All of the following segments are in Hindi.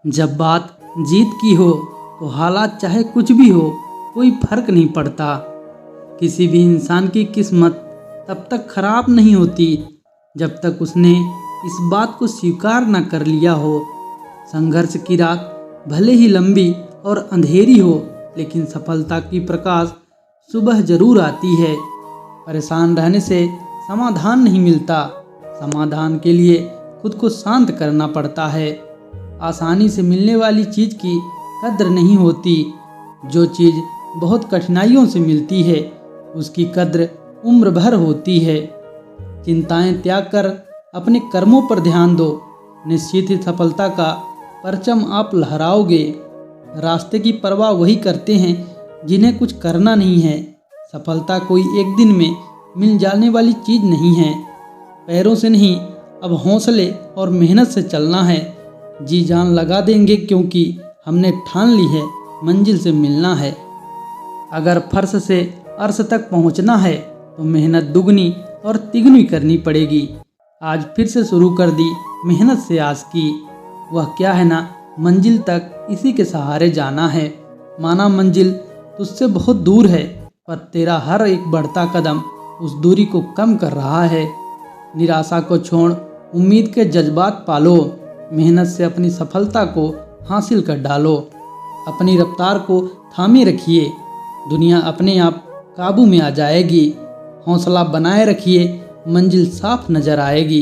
जब बात जीत की हो तो हालात चाहे कुछ भी हो कोई फर्क नहीं पड़ता। किसी भी इंसान की किस्मत तब तक खराब नहीं होती जब तक उसने इस बात को स्वीकार न कर लिया हो। संघर्ष की रात भले ही लंबी और अंधेरी हो, लेकिन सफलता की प्रकाश सुबह जरूर आती है। परेशान रहने से समाधान नहीं मिलता, समाधान के लिए खुद को शांत करना पड़ता है। आसानी से मिलने वाली चीज़ की कद्र नहीं होती। जो चीज़ बहुत कठिनाइयों से मिलती है उसकी कद्र उम्र भर होती है। चिंताएं त्याग कर अपने कर्मों पर ध्यान दो, निश्चित ही सफलता का परचम आप लहराओगे। रास्ते की परवाह वही करते हैं जिन्हें कुछ करना नहीं है। सफलता कोई एक दिन में मिल जाने वाली चीज़ नहीं है। पैरों से नहीं, अब हौसले और मेहनत से चलना है। जी जान लगा देंगे क्योंकि हमने ठान ली है मंजिल से मिलना है। अगर फर्श से अर्श तक पहुंचना है तो मेहनत दुगनी और तिगुनी करनी पड़ेगी। आज फिर से शुरू कर दी मेहनत से आस की। वह क्या है ना, मंजिल तक इसी के सहारे जाना है। माना मंजिल तुझसे बहुत दूर है, पर तेरा हर एक बढ़ता कदम उस दूरी को कम कर रहा है। निराशा को छोड़ उम्मीद के जज्बात पालो। मेहनत से अपनी सफलता को हासिल कर डालो। अपनी रफ्तार को थामे रखिए, दुनिया अपने आप काबू में आ जाएगी। हौसला बनाए रखिए, मंजिल साफ नजर आएगी।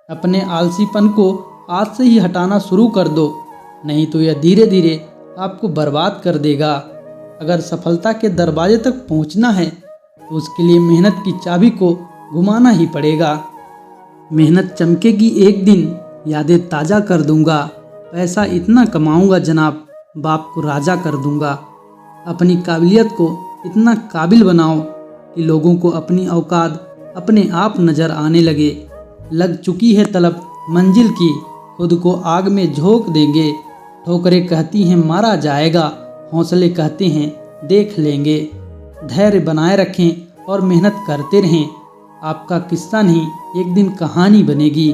अपने आलसीपन को आज से ही हटाना शुरू कर दो, नहीं तो यह धीरे धीरे आपको बर्बाद कर देगा। अगर सफलता के दरवाजे तक पहुंचना है तो उसके लिए मेहनत की चाबी को घुमाना ही पड़ेगा। मेहनत चमकेगी एक दिन, यादें ताज़ा कर दूंगा। पैसा इतना कमाऊंगा जनाब, बाप को राजा कर दूंगा। अपनी काबिलियत को इतना काबिल बनाओ कि लोगों को अपनी औकात अपने आप नज़र आने लगे। लग चुकी है तलब मंजिल की, खुद को आग में झोंक देंगे। ठोकरें कहती हैं मारा जाएगा, हौसले कहते हैं देख लेंगे। धैर्य बनाए रखें और मेहनत करते रहें। आपका किस्सा नहीं, एक दिन कहानी बनेगी।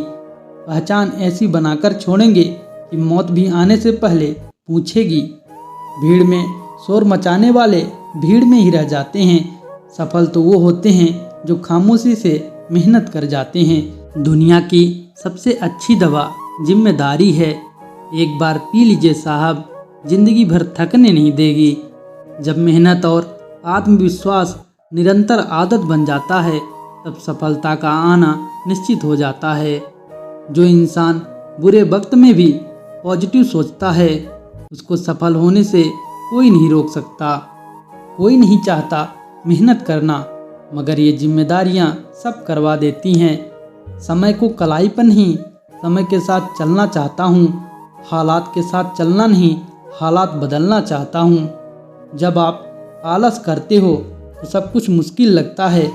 पहचान ऐसी बनाकर छोड़ेंगे कि मौत भी आने से पहले पूछेगी। भीड़ में शोर मचाने वाले भीड़ में ही रह जाते हैं। सफल तो वो होते हैं जो खामोशी से मेहनत कर जाते हैं। दुनिया की सबसे अच्छी दवा जिम्मेदारी है। एक बार पी लीजिए साहब, जिंदगी भर थकने नहीं देगी। जब मेहनत और आत्मविश्वास निरंतर आदत बन जाता है तब सफलता का आना निश्चित हो जाता है। जो इंसान बुरे वक्त में भी पॉजिटिव सोचता है उसको सफल होने से कोई नहीं रोक सकता। कोई नहीं चाहता मेहनत करना, मगर ये जिम्मेदारियां सब करवा देती हैं। समय को कलाई पर नहीं, समय के साथ चलना चाहता हूँ। हालात के साथ चलना नहीं, हालात बदलना चाहता हूँ। जब आप आलस करते हो तो सब कुछ मुश्किल लगता है,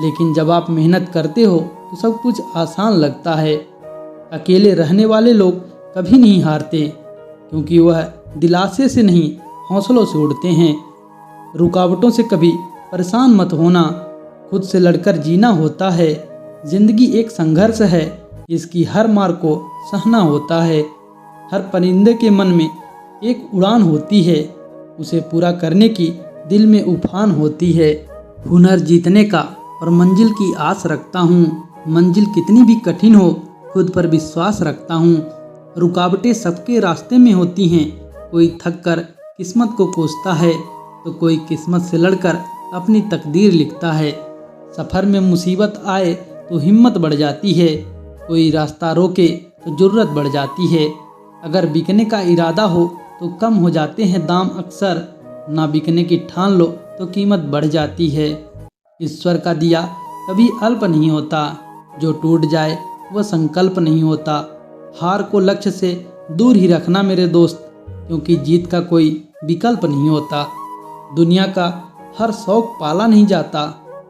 लेकिन जब आप मेहनत करते हो तो सब कुछ आसान लगता है। अकेले रहने वाले लोग कभी नहीं हारते, क्योंकि वह दिलासे से नहीं हौसलों से उड़ते हैं। रुकावटों से कभी परेशान मत होना, खुद से लड़कर जीना होता है। जिंदगी एक संघर्ष है, इसकी हर मार को सहना होता है। हर परिंदे के मन में एक उड़ान होती है, उसे पूरा करने की दिल में उफान होती है। हुनर जीतने का और मंजिल की आस रखता हूँ। मंजिल कितनी भी कठिन हो, खुद पर विश्वास रखता हूँ। रुकावटें सबके रास्ते में होती हैं। कोई थक कर किस्मत को कोसता है तो कोई किस्मत से लड़कर अपनी तकदीर लिखता है। सफ़र में मुसीबत आए तो हिम्मत बढ़ जाती है, कोई रास्ता रोके तो जुर्रत बढ़ जाती है। अगर बिकने का इरादा हो तो कम हो जाते हैं दाम अक्सर, ना बिकने की ठान लो तो कीमत बढ़ जाती है। ईश्वर का दिया कभी अल्प नहीं होता, जो टूट जाए वह संकल्प नहीं होता। हार को लक्ष्य से दूर ही रखना मेरे दोस्त, क्योंकि जीत का कोई विकल्प नहीं होता। दुनिया का हर शौक पाला नहीं जाता,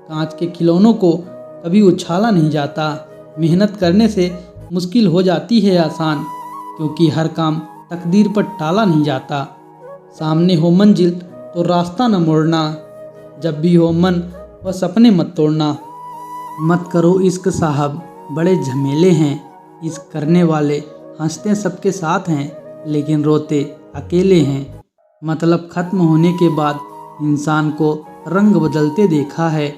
कांच के खिलौनों को कभी उछाला नहीं जाता। मेहनत करने से मुश्किल हो जाती है आसान, क्योंकि हर काम तकदीर पर टाला नहीं जाता। सामने हो मंजिल तो रास्ता न मोड़ना, जब भी हो मन वह सपने मत तोड़ना। मत करो इश्क साहब, बड़े झमेले हैं। इश्क करने वाले हंसते सबके साथ हैं, लेकिन रोते अकेले हैं। मतलब खत्म होने के बाद इंसान को रंग बदलते देखा है।